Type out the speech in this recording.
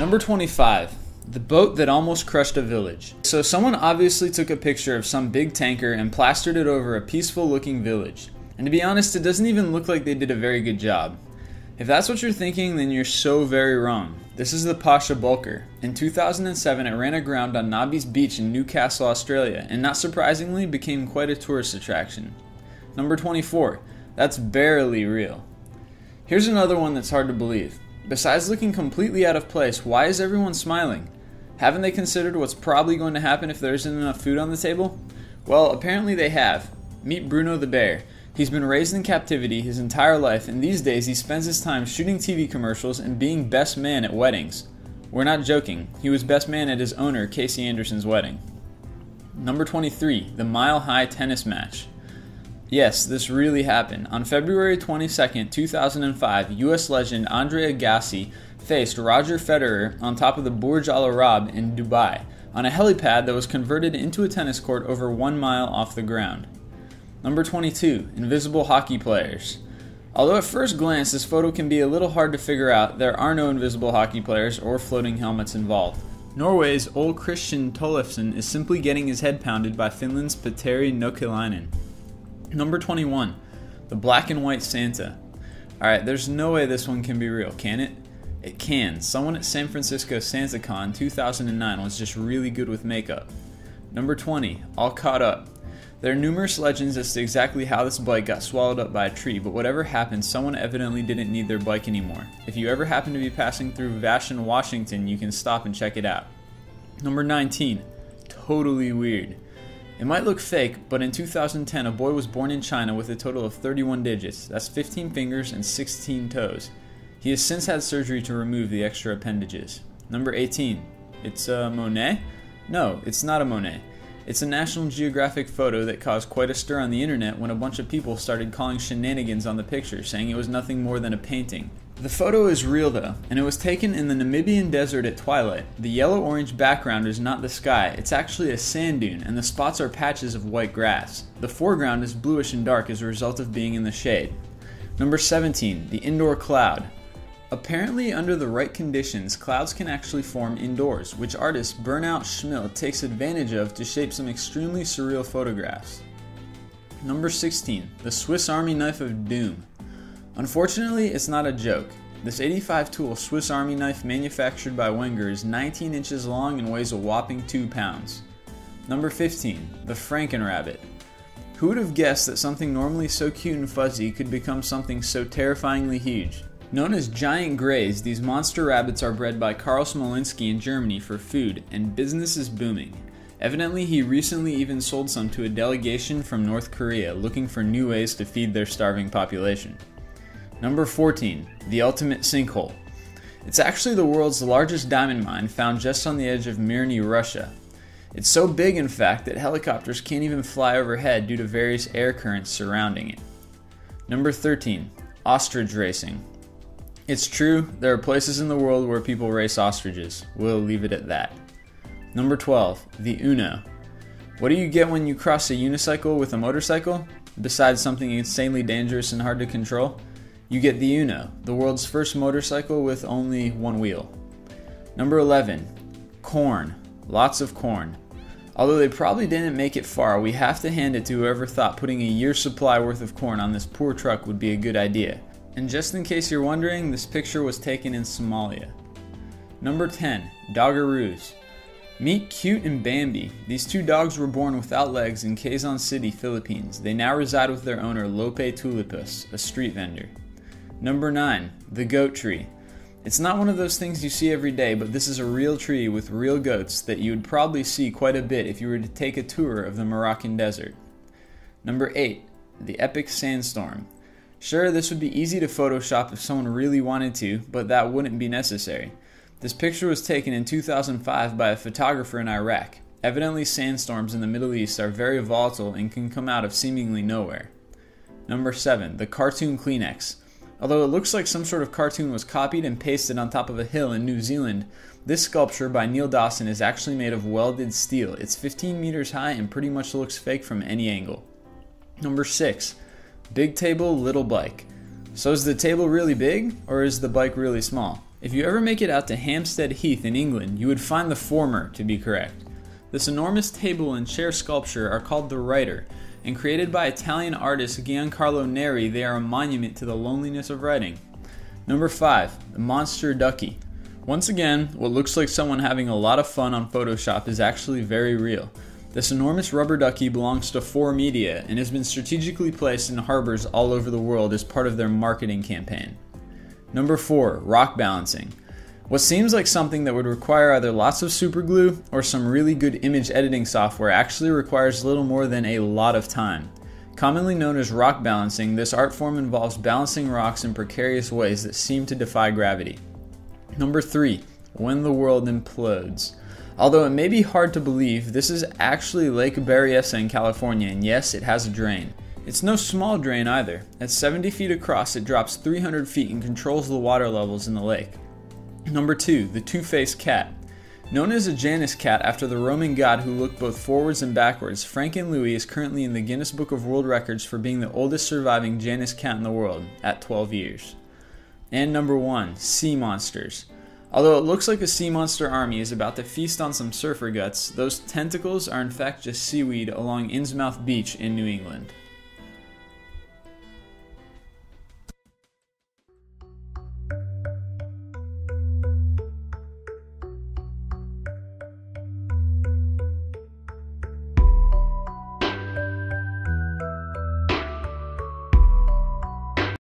Number 25. The boat that almost crushed a village. So someone obviously took a picture of some big tanker and plastered it over a peaceful looking village. And to be honest, it doesn't even look like they did a very good job. If that's what you're thinking, then you're so very wrong. This is the Pasha Bulker. In 2007, it ran aground on Nobby's Beach in Newcastle, Australia, and not surprisingly became quite a tourist attraction. Number 24. That's barely real. Here's another one that's hard to believe. Besides looking completely out of place, why is everyone smiling? Haven't they considered what's probably going to happen if there isn't enough food on the table? Well, apparently they have. Meet Bruno the bear. He's been raised in captivity his entire life, and these days he spends his time shooting TV commercials and being best man at weddings. We're not joking. He was best man at his owner, Casey Anderson's wedding. Number 23. The Mile High Tennis Match. Yes, this really happened. On February 22, 2005, US legend Andre Agassi faced Roger Federer on top of the Burj Al Arab in Dubai, on a helipad that was converted into a tennis court over 1 mile off the ground. Number 22. Invisible hockey players. Although at first glance this photo can be a little hard to figure out, there are no invisible hockey players or floating helmets involved. Norway's Ole Christian Tollefsen is simply getting his head pounded by Finland's Petteri Nokelainen. Number 21. The black and white Santa. Alright, there's no way this one can be real, can it? It can. Someone at San Francisco SantaCon 2009 was just really good with makeup. Number 20. All caught up. There are numerous legends as to exactly how this bike got swallowed up by a tree, but whatever happened, someone evidently didn't need their bike anymore. If you ever happen to be passing through Vashon, Washington, you can stop and check it out. Number 19. Totally weird. It might look fake, but in 2010 a boy was born in China with a total of 31 digits. That's 15 fingers and 16 toes. He has since had surgery to remove the extra appendages. Number 18. It's a Monet? No, it's not a Monet. It's a National Geographic photo that caused quite a stir on the internet when a bunch of people started calling shenanigans on the picture, saying it was nothing more than a painting. The photo is real though, and it was taken in the Namibian desert at twilight. The yellow-orange background is not the sky, it's actually a sand dune, and the spots are patches of white grass. The foreground is bluish and dark as a result of being in the shade. Number 17. The indoor cloud. Apparently, under the right conditions, clouds can actually form indoors, which artist Burnout Schmidt takes advantage of to shape some extremely surreal photographs. Number 16. The Swiss Army Knife of Doom. Unfortunately, it's not a joke. This 85-tool Swiss Army knife manufactured by Wenger is 19 inches long and weighs a whopping 2 pounds. Number 15. The Frankenrabbit. Who would have guessed that something normally so cute and fuzzy could become something so terrifyingly huge? Known as giant greys, these monster rabbits are bred by Karl Smolinski in Germany for food, and business is booming. Evidently, he recently even sold some to a delegation from North Korea looking for new ways to feed their starving population. Number 14. The Ultimate Sinkhole. It's actually the world's largest diamond mine found just on the edge of Mirny, Russia. It's so big, in fact, that helicopters can't even fly overhead due to various air currents surrounding it. Number 13. Ostrich racing. It's true, there are places in the world where people race ostriches. We'll leave it at that. Number 12. The Uno. What do you get when you cross a unicycle with a motorcycle? Besides something insanely dangerous and hard to control? You get the Uno, the world's first motorcycle with only one wheel. Number 11. Corn. Lots of corn. Although they probably didn't make it far, we have to hand it to whoever thought putting a year's supply worth of corn on this poor truck would be a good idea. And just in case you're wondering, this picture was taken in Somalia. Number 10. Doggaroos. Meet Cute and Bambi. These two dogs were born without legs in Quezon City, Philippines. They now reside with their owner Lope Tulipus, a street vendor. Number 9. The Goat Tree. It's not one of those things you see every day, but this is a real tree with real goats that you would probably see quite a bit if you were to take a tour of the Moroccan desert. Number 8. The Epic Sandstorm. Sure, this would be easy to Photoshop if someone really wanted to, but that wouldn't be necessary. This picture was taken in 2005 by a photographer in Iraq. Evidently, sandstorms in the Middle East are very volatile and can come out of seemingly nowhere. Number 7. The Cartoon Kleenex. Although it looks like some sort of cartoon was copied and pasted on top of a hill in New Zealand, this sculpture by Neil Dawson is actually made of welded steel. It's 15 meters high and pretty much looks fake from any angle. Number 6. Big table, little bike. So is the table really big, or is the bike really small? If you ever make it out to Hampstead Heath in England, you would find the former to be correct. This enormous table and chair sculpture are called the Writer, and created by Italian artist Giancarlo Neri, they are a monument to the loneliness of writing. Number 5. The Monster Ducky. Once again, what looks like someone having a lot of fun on Photoshop is actually very real. This enormous rubber ducky belongs to 4Media and has been strategically placed in harbors all over the world as part of their marketing campaign. Number 4. Rock balancing. What seems like something that would require either lots of super glue or some really good image editing software actually requires little more than a lot of time. Commonly known as rock balancing, this art form involves balancing rocks in precarious ways that seem to defy gravity. Number 3. When the world implodes. Although it may be hard to believe, this is actually Lake Berryessa in California, and yes, it has a drain. It's no small drain either. At 70 feet across, it drops 300 feet and controls the water levels in the lake. Number 2. The Two-Faced Cat. Known as a Janus cat after the Roman god who looked both forwards and backwards, Frankenlouis is currently in the Guinness Book of World Records for being the oldest surviving Janus cat in the world, at 12 years. And number 1. Sea monsters. Although it looks like a sea monster army is about to feast on some surfer guts, those tentacles are in fact just seaweed along Innsmouth Beach in New England.